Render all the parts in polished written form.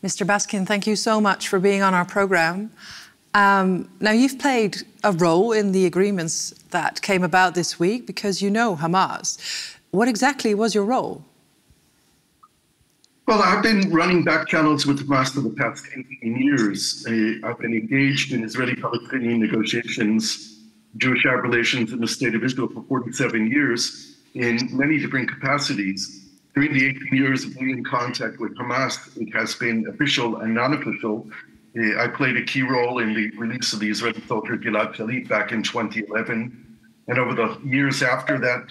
Mr. Baskin, thank you so much for being on our programme. Now, you've played a role in the agreements that came about this week because you know Hamas. What exactly was your role? Well, I've been running back channels with Hamas for the past 18 years. I've been engaged in Israeli-Palestinian negotiations, Jewish-Arab relations in the State of Israel for 47 years in many different capacities. During the 18 years of being in contact with Hamas, it has been official and non-official. I played a key role in the release of the Israeli soldier Gilad Shalit back in 2011. And over the years after that,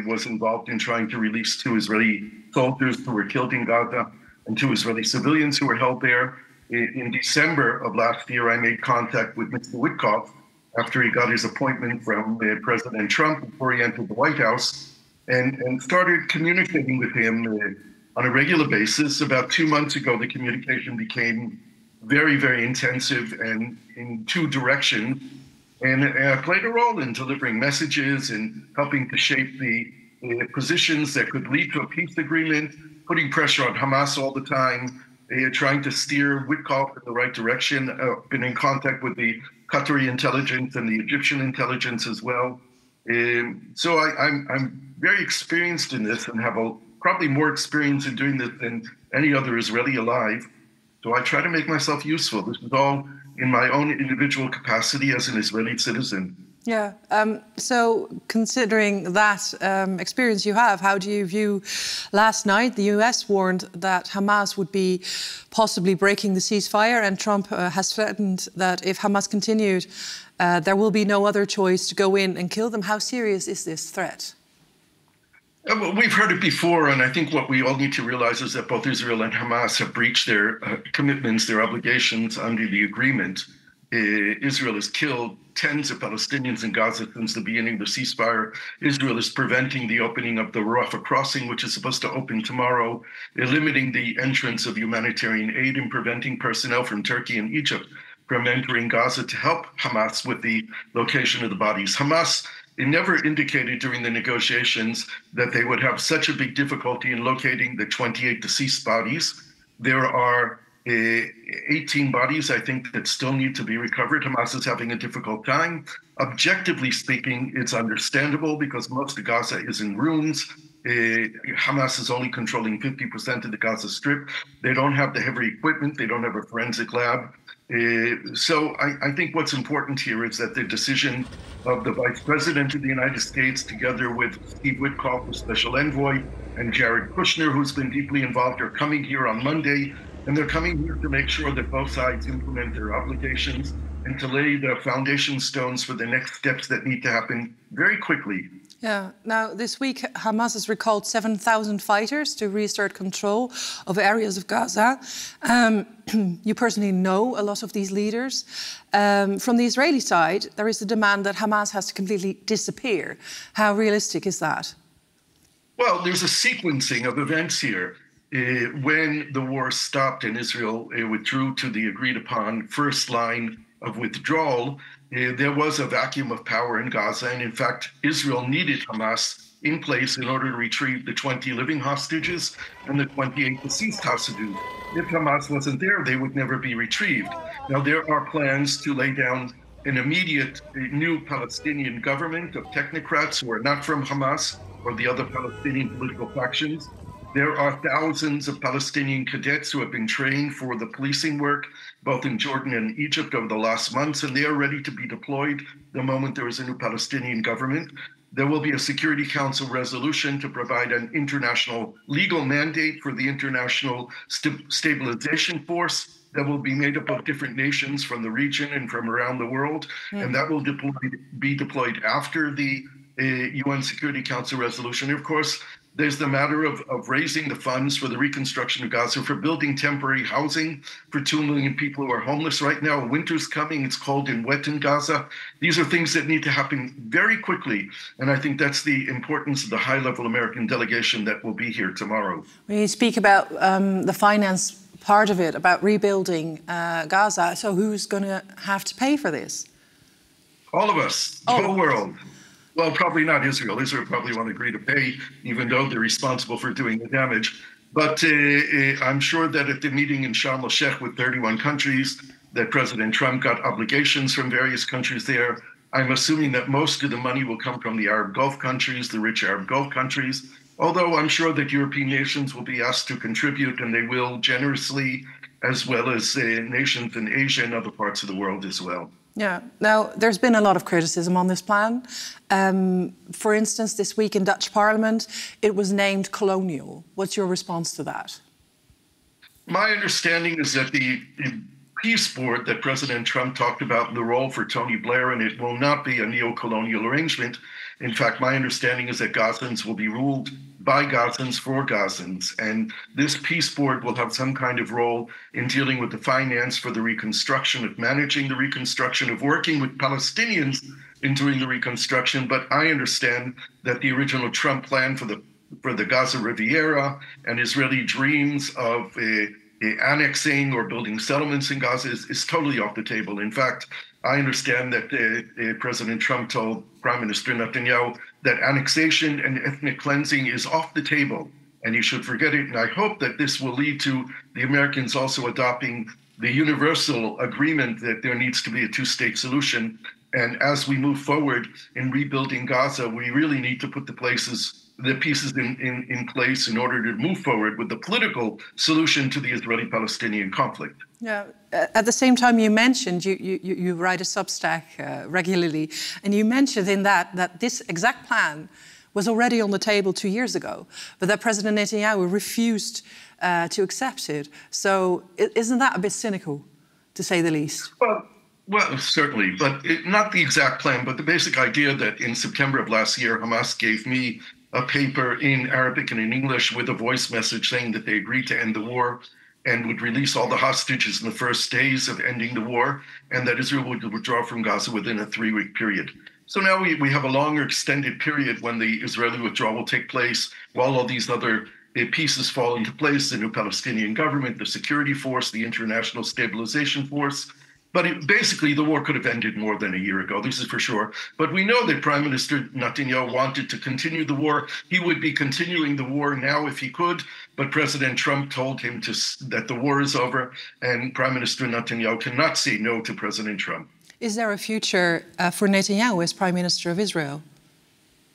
was involved in trying to release 2 Israeli soldiers who were killed in Gaza and 2 Israeli civilians who were held there. In December of last year, I made contact with Mr. Witkoff after he got his appointment from President Trump before he entered the White House, and started communicating with him on a regular basis. About 2 months ago, the communication became very, very intensive and in 2 directions. And I played a role in delivering messages and helping to shape the positions that could lead to a peace agreement, putting pressure on Hamas all the time, trying to steer Witkoff in the right direction. Been in contact with the Qatari intelligence and the Egyptian intelligence as well. So I'm very experienced in this and have probably more experience in doing this than any other Israeli alive. So I try to make myself useful. This is all in my own individual capacity as an Israeli citizen. Yeah. So considering that experience you have, how do you view last night the US warned that Hamas would be possibly breaking the ceasefire, and Trump has threatened that if Hamas continued, there will be no other choice to go in and kill them. How serious is this threat? Well, we've heard it before, and I think what we all need to realize is that both Israel and Hamas have breached their commitments, their obligations under the agreement. Israel has killed tens of Palestinians in Gaza since the beginning of the ceasefire. Israel is preventing the opening of the Rafah crossing, which is supposed to open tomorrow, limiting the entrance of humanitarian aid and preventing personnel from Turkey and Egypt from entering Gaza to help Hamas with the location of the bodies. Hamas never indicated during the negotiations that they would have such a big difficulty in locating the 28 deceased bodies. There are 18 bodies, I think, that still need to be recovered. Hamas is having a difficult time. Objectively speaking, it's understandable because most of Gaza is in ruins. Hamas is only controlling 50% of the Gaza Strip. They don't have the heavy equipment. They don't have a forensic lab. So I think what's important here is that the decision of the Vice President of the United States, together with Steve Witkoff, the Special Envoy, and Jared Kushner, who's been deeply involved, are coming here on Monday. And they're coming here to make sure that both sides implement their obligations and to lay the foundation stones for the next steps that need to happen very quickly. Yeah. Now, this week, Hamas has recalled 7,000 fighters to reassert control of areas of Gaza. You personally know a lot of these leaders. From the Israeli side, there is a demand that Hamas has to completely disappear. How realistic is that? Well, there's a sequencing of events here. When the war stopped and Israel withdrew to the agreed-upon first line of withdrawal, there was a vacuum of power in Gaza. And in fact, Israel needed Hamas in place in order to retrieve the 20 living hostages and the 28 deceased hostages. If Hamas wasn't there, they would never be retrieved. Now, there are plans to lay down an immediate new Palestinian government of technocrats who are not from Hamas or the other Palestinian political factions. There are thousands of Palestinian cadets who have been trained for the policing work, both in Jordan and Egypt over the last months, and they are ready to be deployed the moment there is a new Palestinian government. There will be a Security Council resolution to provide an international legal mandate for the International Stabilization Force that will be made up of different nations from the region and from around the world, and that will be deployed after the UN Security Council resolution. Of course, there's the matter of raising the funds for the reconstruction of Gaza, for building temporary housing for 2 million people who are homeless right now. Winter's coming, it's cold and wet in Gaza. These are things that need to happen very quickly. And I think that's the importance of the high-level American delegation that will be here tomorrow. When you speak about the finance part of it, about rebuilding Gaza, so who's going to have to pay for this? All of us, the whole world. Well, probably not Israel. Israel probably won't agree to pay, even though they're responsible for doing the damage. But I'm sure that at the meeting in Sharm el-Sheikh with 31 countries, that President Trump got obligations from various countries there. I'm assuming that most of the money will come from the Arab Gulf countries, the rich Arab Gulf countries, although I'm sure that European nations will be asked to contribute, and they will generously, as well as nations in Asia and other parts of the world as well. Yeah. Now, there's been a lot of criticism on this plan. For instance, this week in Dutch Parliament, it was named colonial. What's your response to that? My understanding is that the peace board that President Trump talked about, the role for Tony Blair, and it will not be a neo-colonial arrangement. In fact, my understanding is that Gazans will be ruled by Gazans for Gazans. And this peace board will have some kind of role in dealing with the finance for the reconstruction, of managing the reconstruction, of working with Palestinians in doing the reconstruction. But I understand that the original Trump plan for the Gaza Riviera and Israeli dreams of annexing or building settlements in Gaza is totally off the table. In fact, I understand that President Trump told Prime Minister Netanyahu that annexation and ethnic cleansing is off the table and he should forget it. And I hope that this will lead to the Americans also adopting the universal agreement that there needs to be a two-state solution. And as we move forward in rebuilding Gaza, we really need to put the pieces in place in order to move forward with the political solution to the Israeli-Palestinian conflict. Yeah. At the same time, you mentioned you write a Substack regularly, and you mentioned in that this exact plan was already on the table 2 years ago, but that President Netanyahu refused to accept it. So isn't that a bit cynical, to say the least? Well, certainly, but not the exact plan, but the basic idea that in September of last year, Hamas gave me a paper in Arabic and in English with a voice message saying that they agreed to end the war and would release all the hostages in the first days of ending the war, and that Israel would withdraw from Gaza within a 3-week period. So now we have a longer extended period when the Israeli withdrawal will take place while all these other pieces fall into place, the new Palestinian government, the security force, the international stabilization force. But basically, the war could have ended more than a year ago, this is for sure. But we know that Prime Minister Netanyahu wanted to continue the war. He would be continuing the war now if he could, but President Trump told him that the war is over, and Prime Minister Netanyahu cannot say no to President Trump. Is there a future for Netanyahu as Prime Minister of Israel?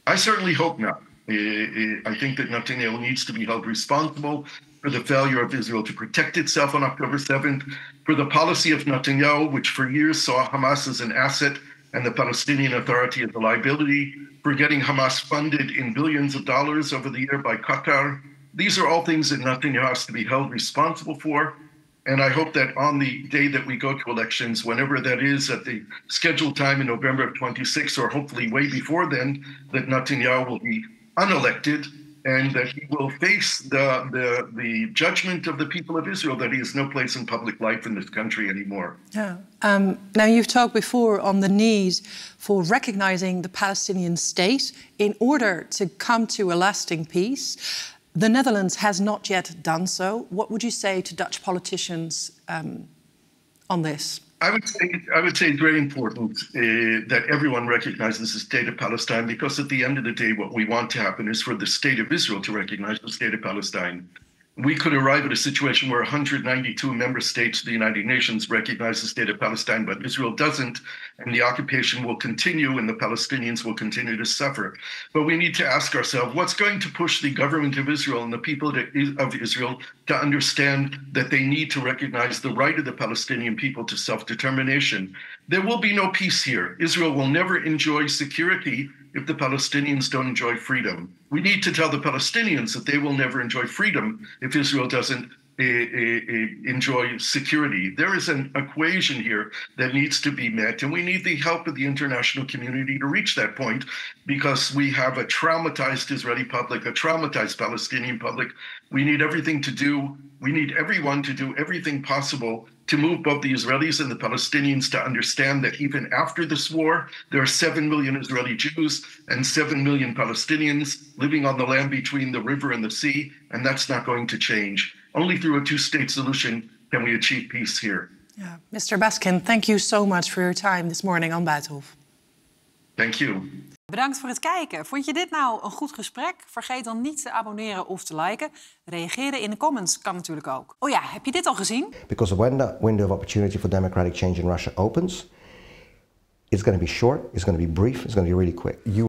I certainly hope not. I think that Netanyahu needs to be held responsible for the failure of Israel to protect itself on October 7th, for the policy of Netanyahu, which for years saw Hamas as an asset and the Palestinian Authority as a liability, for getting Hamas funded in billions of dollars over the year by Qatar. These are all things that Netanyahu has to be held responsible for. And I hope that on the day that we go to elections, whenever that is, at the scheduled time in November of 26, or hopefully way before then, that Netanyahu will be unelected and that he will face the judgment of the people of Israel that he has no place in public life in this country anymore. Yeah. Now, you've talked before on the need for recognizing the Palestinian state in order to come to a lasting peace. The Netherlands has not yet done so. What would you say to Dutch politicians on this? I would say it's very important that everyone recognizes the state of Palestine, because at the end of the day, what we want to happen is for the state of Israel to recognize the state of Palestine. We could arrive at a situation where 192 member states of the United Nations recognize the state of Palestine, but Israel doesn't, and the occupation will continue and the Palestinians will continue to suffer. But we need to ask ourselves, what's going to push the government of Israel and the people of Israel to understand that they need to recognize the right of the Palestinian people to self-determination? There will be no peace here. Israel will never enjoy security if the Palestinians don't enjoy freedom. We need to tell the Palestinians that they will never enjoy freedom if Israel doesn't enjoy security. There is an equation here that needs to be met, and we need the help of the international community to reach that point, because we have a traumatized Israeli public, a traumatized Palestinian public. We need everyone to do everything possible to move both the Israelis and the Palestinians to understand that even after this war, there are 7 million Israeli Jews and 7 million Palestinians living on the land between the river and the sea, and that's not going to change. Only through a two-state solution can we achieve peace here. Yeah. Mr. Baskin, thank you so much for your time this morning on Buitenhof. Thank you. Bedankt voor het kijken. Vond je dit nou een goed gesprek? Vergeet dan niet te abonneren of te liken. Reageren in de comments kan natuurlijk ook. Oh ja, heb je dit al gezien? Because when the window of opportunity for democratic change in Russia opens, it's going to be short, it's going to be brief, it's going to be really quick.